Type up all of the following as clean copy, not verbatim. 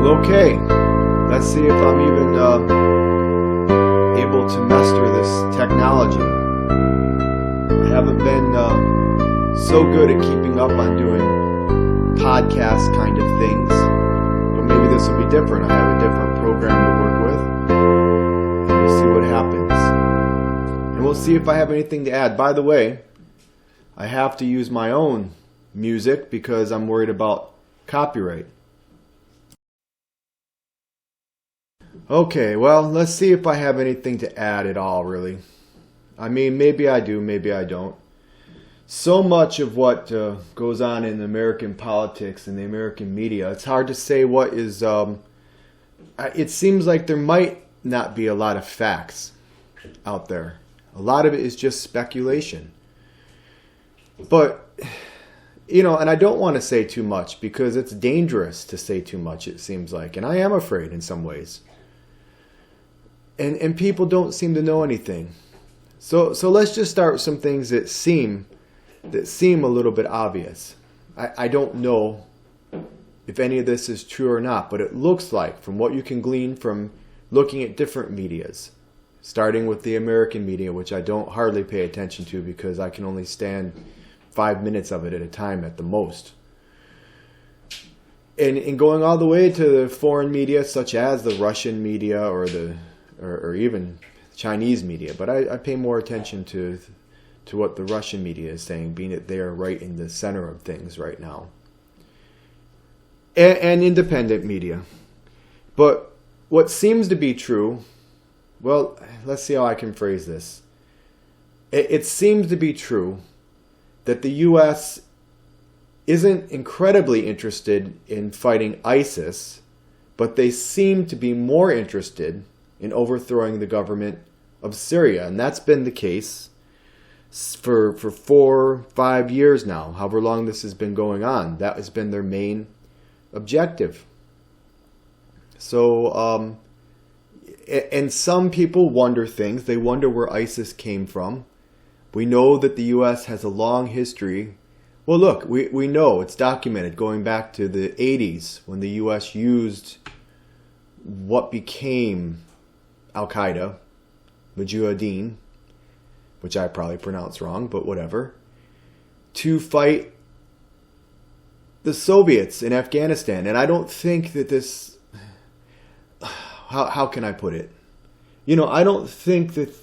Well, okay. Let's see if I'm even able to master this technology. I haven't been so good at keeping up on doing podcast kind of things, but maybe this will be different. I have a different program to work with, and we'll see what happens. And we'll see if I have anything to add. By the way, I have to use my own music because I'm worried about copyright. Okay, well, let's see if I have anything to add at all, really. I mean, maybe I do, maybe I don't. So much of what goes on in American politics and the American media, it's hard to say what is... it seems like there might not be a lot of facts out there. A lot of it is just speculation. But, you know, and I don't want to say too much because it's dangerous to say too much, it seems like. And I am afraid in some ways. And people don't seem to know anything. So let's just start with some things that seem a little bit obvious. I don't know if any of this is true or not, but it looks like, from what you can glean from looking at different medias, starting with the American media, which I don't hardly pay attention to because I can only stand 5 minutes of it at a time at the most. And going all the way to the foreign media, such as the Russian media or even Chinese media, but I pay more attention to what the Russian media is saying, being that they are right in the center of things right now. And independent media. But what seems to be true, well, let's see how I can phrase this. It seems to be true that the U.S. isn't incredibly interested in fighting ISIS, but they seem to be more interested in overthrowing the government of Syria. And that's been the case for 4-5 years now, however long this has been going on. That has been their main objective. So, and some people wonder things. They wonder where ISIS came from. We know that the U.S. has a long history. Well, look, we know it's documented going back to the 80s when the U.S. used what became Al-Qaeda, Mujahideen, which I probably pronounced wrong, but whatever, to fight the Soviets in Afghanistan. And I don't think that this... How can I put it? You know, I don't think that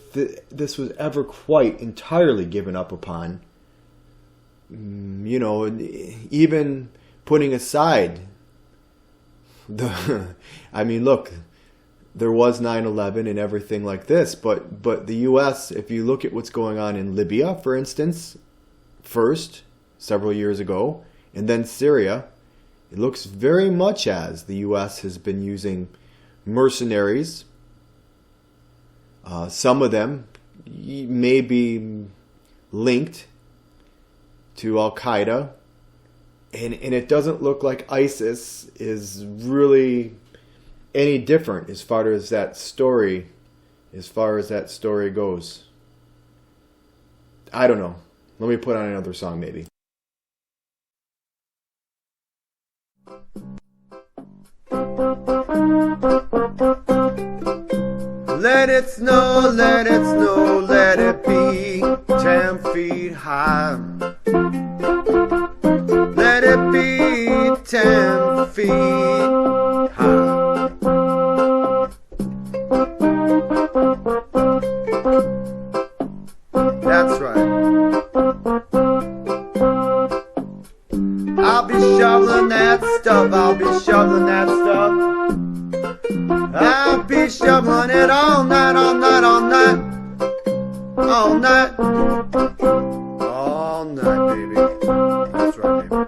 this was ever quite entirely given up upon. You know, even putting aside the... I mean, look... There was 9/11 and everything like this, but the U.S., if you look at what's going on in Libya, for instance, first, several years ago, and then Syria, it looks very much as the U.S. has been using mercenaries. Some of them may be linked to Al-Qaeda, and it doesn't look like ISIS is really any different as far as that story goes. I don't know. Let me put on another song maybe. Let it snow, let it snow, let it be 10 feet high. Let it be 10 feet high. That's right. I'll be shoveling that stuff. I'll be shoveling that stuff. I'll be shoveling it all night, all night, all night. All night. All night, baby. That's right, baby.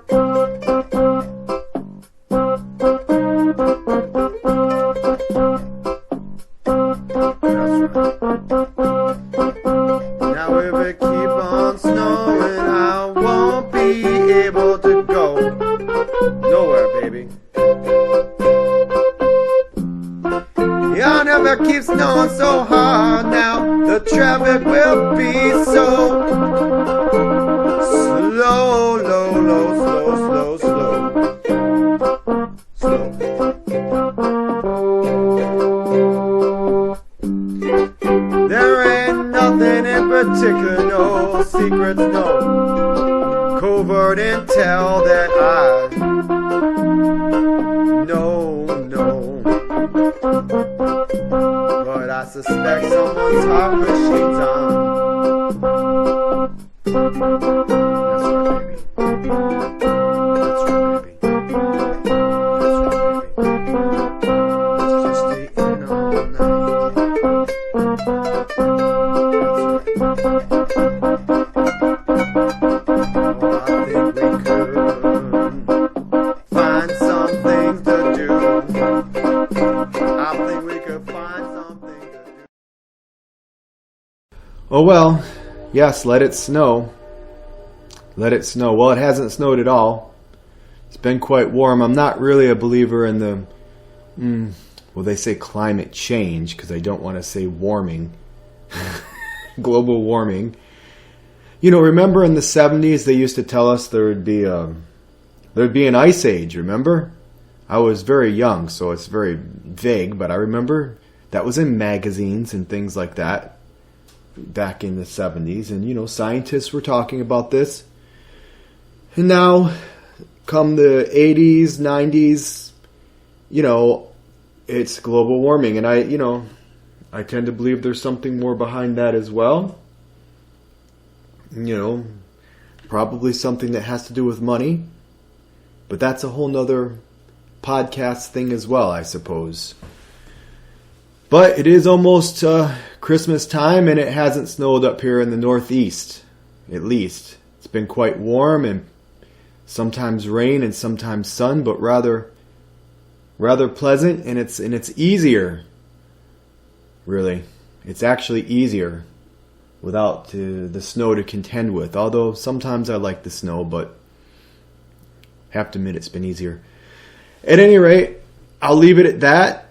Now if it keep on snowing, I won't be able to go nowhere, baby. Yeah, never keep snowing so hard now. The traffic will be so slow, low, low, slow, slow, slow, slow. covert intel that I know. But I suspect someone's heart machines on. That's right, baby. That's right, baby. That's right, baby. Let's just stay in all night. Oh well, yes, let it snow. Let it snow. Well, it hasn't snowed at all. It's been quite warm. I'm not really a believer in the, well, they say climate change, because I don't want to say warming. Global warming. You know, remember in the 70s they used to tell us there'd be an ice age, remember? I was very young, so it's very vague, but I remember that was in magazines and things like that back in the 70s, and you know, scientists were talking about this. And now, come the 80s, 90s, you know, it's global warming, and I tend to believe there's something more behind that as well. You know, probably something that has to do with money, but that's a whole nother podcast thing as well, I suppose. But it is almost Christmas time, and it hasn't snowed up here in the Northeast, at least. It's been quite warm, and sometimes rain and sometimes sun, but rather pleasant, and it's easier. Really, it's actually easier without the snow to contend with. Although sometimes I like the snow, but have to admit it's been easier. At any rate, I'll leave it at that.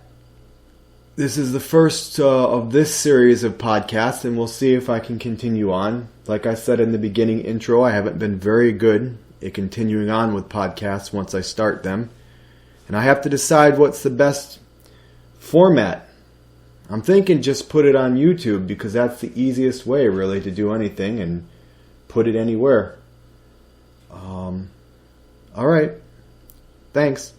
This is the first of this series of podcasts, and we'll see if I can continue on. Like I said in the beginning intro, I haven't been very good at continuing on with podcasts once I start them. And I have to decide what's the best format. I'm thinking just put it on YouTube, because that's the easiest way, really, to do anything and put it anywhere. All right. Thanks.